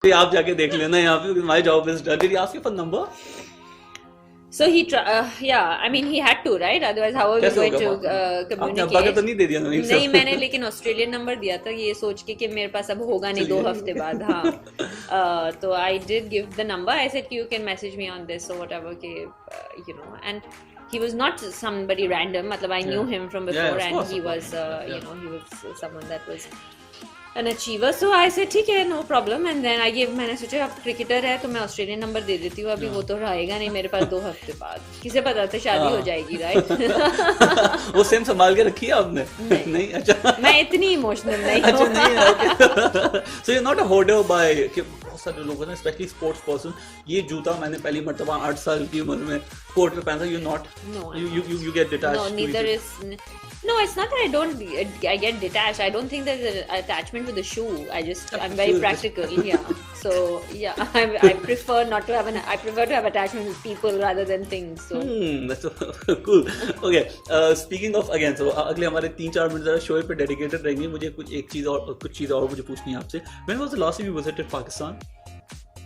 तो आप जाके देख लेना यहाँ पे, my job is done. Did he ask you for number? So he yeah, I mean he had to, right? Otherwise how are we going to आपने communicate? अब्बा का तो नहीं दे दिया ना? नहीं, मैंने लेकिन ऑस्ट्रेलियन नंबर दिया था ये सोच के कि मेरे पास अब होगा नहीं 2 हफ्ते बाद. हाँ. तो I did give the number. I said you can message me on this or whatever, you know. And he was not somebody random. मतलब I knew him from before, and he was you know, he was someone that was an achiever. So I said ठीक है, no problem. And then I gave, मैंने सोचा अब cricketer है तो मैं Australian number दे देती हूँ. अभी वो तो रहेगा नहीं मेरे पास 2 हफ्ते बाद. किसे पता था शादी हो जाएगी, राइट? वो सेम संभाल के रखी है आपने? नहीं. अच्छा, मैं इतनी इमोशनल नहीं अच्छा हूँ. नहीं. So you're not a hoarder by, बहुत सारे लोग हैं स्पेशली स्पोर्ट्स पर्सन, ये जूता मैंने पहली मर्तबा 8 साल की उम्र में कोर्ट में पहना. You not, you get detached? No, neither is. No, it's not that I get detached. I don't think there's an attachment to the shoe. I'm very practical. Yeah. So yeah, I prefer not to have I prefer to have attachment with people rather than things. So. That's so cool. Okay. Speaking of again, so अगले हमारे 3-4 minute जरा show पे dedicated रहेंगे. मुझे कुछ चीज़ और मुझे पूछनी है आपसे. When was the last time you visited Pakistan?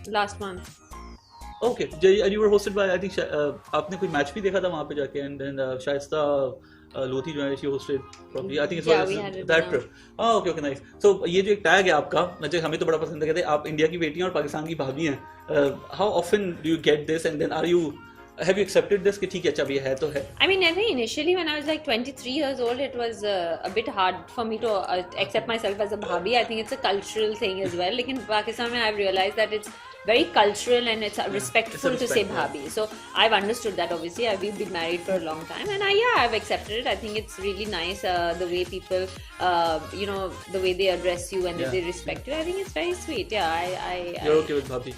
Last month. Okay. You were hosted by, I think आपने कोई मैच भी देखा था वहाँ पे जाके, and then शाइस्ता लोधी जो है she hosted probably, I think it's that trip. Okay, nice. So ये जो एक टैग है आपका, मुझे हमें तो बड़ा पसंद है, कहते हैं आप इंडिया की बेटी हैं और पाकिस्तान की भाभी हैं. How often do you get this, and then have you accepted this कि ठीक है, अच्छा ये है तो है? I mean, I think initially when I was like 23 years old, it was a bit hard for me to accept myself as a bhabhi. I think it's a cultural thing as well. लेकिन पाकिस्तान में I've realized that it's very cultural and it's respectful to say bhabhi. So I've understood that. Obviously, we've been married for a long time, and I've accepted it. I think it's really nice the way people, you know, the way they address you and they respect you. I think it's very sweet. Yeah, You're okay with bhabhi?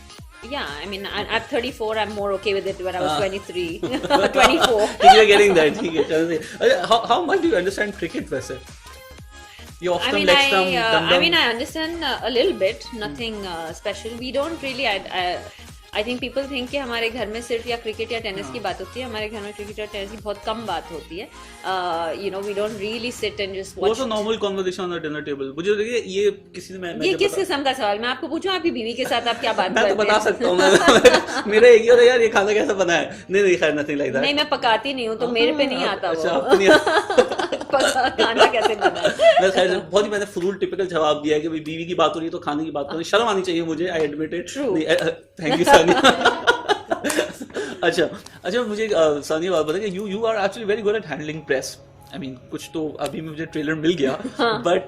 Yeah, I mean, I'm 34. I'm more okay with it when I was 23, 24. You're getting that. How much do you understand cricket, वैसे? I mean, I understand a little bit, nothing special. We don't really. I think people think कि हमारे घर में सिर्फ या cricket या tennis की बात होती है. हमारे घर में क्रिकेट और टेनिस की बहुत कम बात होती है. You know, we don't really sit and just watch. What's a normal conversation on the dinner table? मुझे लगे ये किसी ने मैं ये किस किस्म का सवाल? मैं आपको पूछूं आपकी बीवी के साथ आप क्या बात करते हैं? मैं तो बता सकता हूँ. मेरा एक ही होता है यार, ये खाना कैसा बना है? नहीं खैर nothing like that. नहीं, मैं पकाती नहीं हूँ तो मेरे पे नहीं आता वो. खाना कैसे बना है? मैं खैर बहुत ही मैंने फुल टिपिकल जवाब दिया है कि बीवी की बात हो रही है तो खाने की बात हो रही है. शर्म आनी चाहिए मुझे. I admit it. Thank you, Sania. अच्छा मुझे सानिया बात बता कि you are actually very good at handling press. I mean, कुछ तो अभी मुझे ट्रेलर मिल गया, but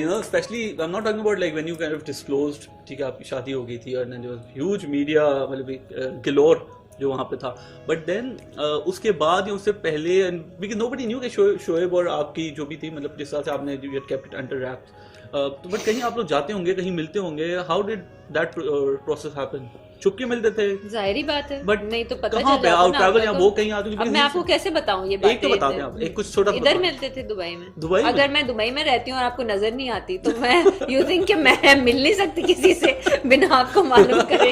you know, especially I'm not talking about like when you kind of disclosed, ठीक है आपकी शादी हो गई थी और then there was huge media मतलब galore जो वहाँ पे था, but then उसके बाद या उससे पहले, because nobody knew कि शोएब और आपकी जो भी थी, मतलब जिस तरह से आपने you had kept it under wraps, तो बट कहीं आप लोग जाते होंगे, कहीं मिलते होंगे. How did that process happen? छुप के मिलते थे? जाहिर बात है. बट नहीं तो पता कहाँ पे आप ट्रैवल या वो कहीं आते? अब मैं आपको कैसे बताऊं ये बात? एक तो बताते हैं आप, एक कुछ छोटा. इधर मिलते थे दुबई में. दुबई अगर मैं दुबई में रहती हूँ और आपको नजर नहीं आती तो मैं यू थिंक कि मैं मिल नहीं सकती किसी से बिना आपको मालूम करे.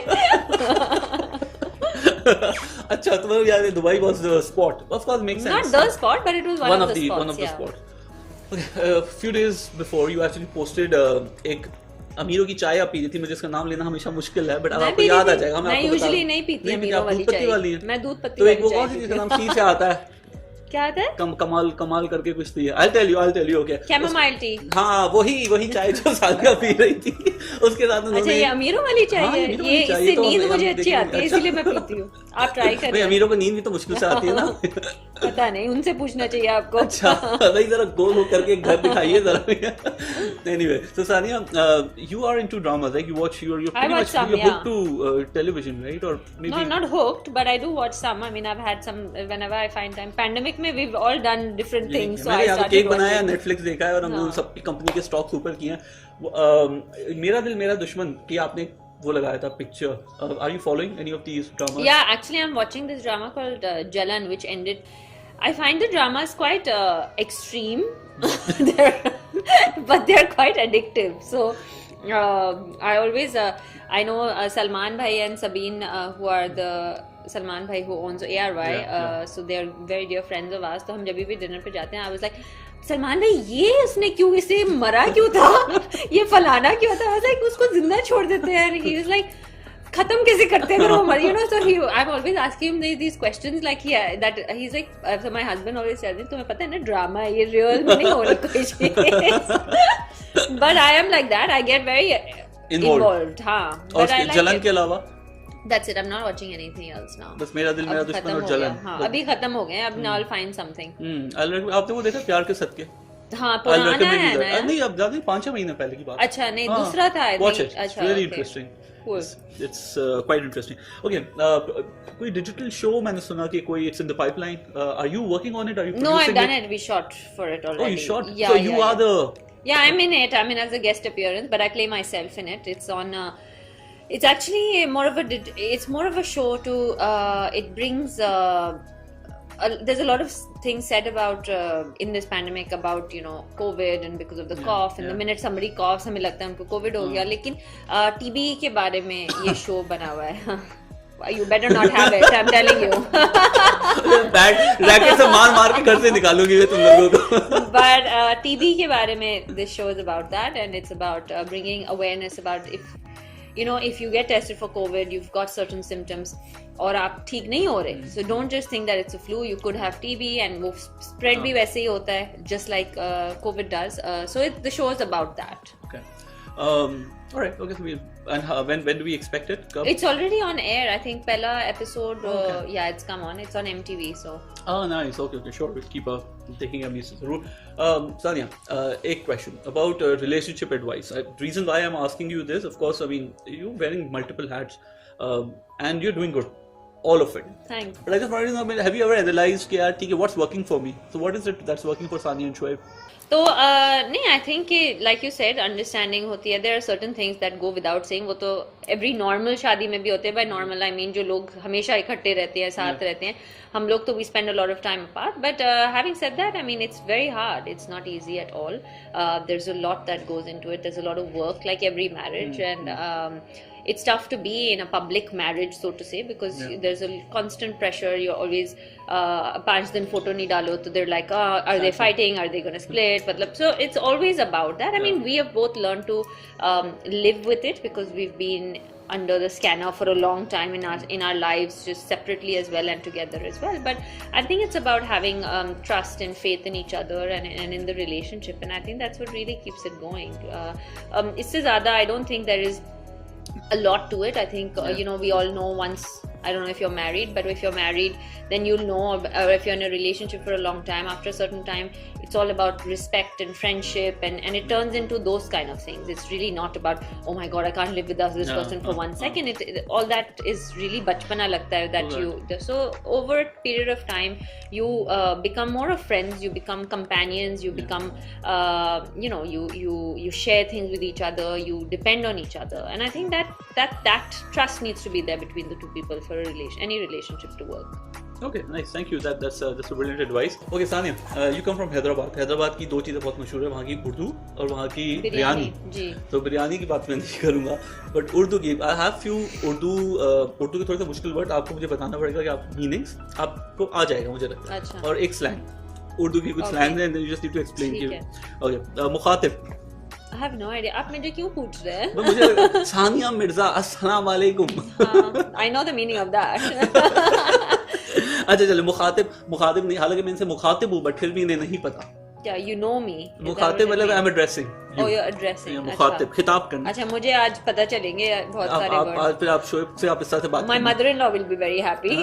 अच्छा, तो यार Dubai was the spot. Of course, makes sense. Not the spot, but it was one of the spots. Okay, few days before you actually posted एक अमीरों की चाय आप पी रही थी. मुझे इसका नाम लेना हमेशा मुश्किल है, बट अब आपको याद आ जाएगा. मैं यूजुअली नहीं पीती अमीरों वाली चाय. मैं दूध पत्ती वाली चाय. तो एक वो कौन सी जिसका नाम सी से आता है? क्या आता है? कमाल करके कुछ थी. I'll tell you. Okay. Chamomile tea. हाँ, वही चाय जो सानिया पी रही थी. उसके साथ अच्छा, ये अमीरों वाली चाय है. ये इससे नींद मुझे अच्छी आती है, इसलिए मैं पीती हूँ. आप ट्राई करें. अमीरों को नींद भी तो मुश्किल से आती है ना. पता नहीं, उनसे पूछना चाहिए आपको. अच्छा, भाई जरा गोल हो करके घर दिखाइए जरा. Anyway, so Sania, you are into dramas, like you watch you're pretty much hooked to television, right? Or maybe no, not hooked, but I do watch some. I mean, I've had some whenever I find time. Pandemic में we've all done different things. So I started cake बनाया, Netflix देखा है और हमने सबकी company के stocks ऊपर किए हैं. मेरा दिल मेरा दुश्मन कि आपने वो लगाया था picture. Are you following any of these dramas? Yeah, actually I'm watching this drama called Jalan, which ended. I find the dramas quite extreme, but they're quite addictive. So I always I know Salman Bhai and Sabine, who are the Salman Bhai who owns ARY, so they're very dear friends of ours. तो हम जब भी dinner पे जाते हैं, I was like, Salman भाई ये उसने क्यों, इसे मरा क्यों था, ये फलाना क्यों था, लाइक उसको जिंदा छोड़ देते हैं. ही वाज लाइक खत्म कैसे करते हैं अगर वो मर, so I'm always asking him these questions like that he's like, so my husband always tells me तुम्हें पता है ना ड्रामा है ये, रियल में नहीं हो रही कोई चीज. But I am like that, I get very involved. हाँ. और जलन के अलावा That's it, I'm not watching anything else now. बस मेरा दिल मेरा दुश्मन और जलन. हाँ अभी खत्म हो गए, अब now I'll find something. आपने वो देखा प्यार के सदके? हाँ पुराना है ना. नहीं अब ज्यादा 5-6 महीने पहले की बात. अच्छा नहीं दूसरा था. Watch it. It's very interesting. It's quite interesting. Okay, कोई digital show मैंने सुना कि कोई it's in the pipeline. Are you working on it? Are you producing it? No, I've done it. We shot for it already. Oh, you shot? Yeah, so you are the... Yeah, I'm in it. I'm in as a guest appearance, but I play myself in it. It's on... it's actually more of a... It's more of a show to... it brings... there's a lot of things said about in this pandemic about COVID and because of the cough and the minute somebody coughs हमें लगता है उनको COVID हो गया, लेकिन TB के बारे में ये show बना हुआ है. You better not have it, I'm telling you. Bad racket से मार के घर से निकालूंगी मैं तुम लोगों को. But TB के बारे में this show is about that, and it's about bringing awareness about if you get tested for COVID, you've got certain symptoms और आप ठीक नहीं हो रहे, so don't just think that it's a flu. You could have TB and वो spread भी वैसे ही होता है, just like COVID does. So the show is about that. Okay. All right. Okay. So and when do we expect it? It's already on air. I think पहला episode. Yeah, it's come on. It's on MTV. So. Oh, nice. Okay. Sure. We'll keep taking a piece of the rule. Sania, a question about relationship advice. Reason why I'm asking you this, of course, I mean you're wearing multiple hats, and you're doing good. All of it. Thanks. But I just wanted to know, have you ever analyzed कि what's working for me? So what is it that's working for Sania and Shoaib? तो नहीं, I think like you said, understanding होती है. There are certain things that go without saying. वो तो every normal शादी में भी होते हैं. By normal I mean जो लोग हमेशा इकट्ठे रहते हैं, साथ रहते हैं. हम लोग तो we spend a lot of time apart. But having said that, I mean it's very hard. It's not easy at all. There's a lot that goes into it. There's a lot of work, like every marriage, and it's tough to be in a public marriage, so to say, because there's a constant pressure. You're always 5 दिन photo नहीं डालो तो they're like, are they fighting? Are they going to split? So it's always about that. I mean, we have both learned to live with it because we've been under the scanner for a long time in our lives, just separately as well and together as well. But I think it's about having trust and faith in each other and in the relationship, and I think that's what really keeps it going. Isse zyada, I don't think there is a lot to it. I think we all know once. I don't know if you're married, but if you're married, then you'll know, or if you're in a relationship for a long time, after a certain time, it's all about respect and friendship, and it turns into those kind of things. It's really not about, oh my god, I can't live without this person for 1 second. All that is really bachpana lagta hai that so over a period of time, you become more of friends, you become companions, you become, you share things with each other, you depend on each other, and I think that trust needs to be there between the two people for any relationship to work. Okay, nice. Thank you. That's a brilliant advice. Okay, Sania, you come from Hyderabad. Hyderabad की 2 चीज़ें बहुत मशहूर है, वहाँ की उर्दू और वहाँ की बिरयानी. जी. तो बिरयानी की बात मैं नहीं करूँगा, but उर्दू की I have few उर्दू के थोड़े से मुश्किल वर्ड आपको मुझे बताना पड़ेगा कि आप मीनिंग्स आपको आ जाएगा मुझे लगता है. अच्छा. और एक स्लैंग उर्दू की कुछ स्लैंग है, and then you just need to explain. ठीक है. Okay, मुखातिब. I have no idea. आप मुझे क्यों पूछ रहे हैं? मुझे सानिया मिर्जा अस्सलाम वालेकुम. I know the meaning of that. अच्छा चलो मुखातिब नहीं, हालांकि मैं इनसे मुखातिब हूँ, बट फिर भी इन्हें नहीं पता. क्या you know me? मुखातिब मतलब I'm addressing. Oh, you're addressing. मुखातिब खिताब करना. अच्छा मुझे आज पता चलेंगे बहुत सारे वर्ड. फिर आप शोएब से आप इस तरह से बात. My mother-in-law will be very happy.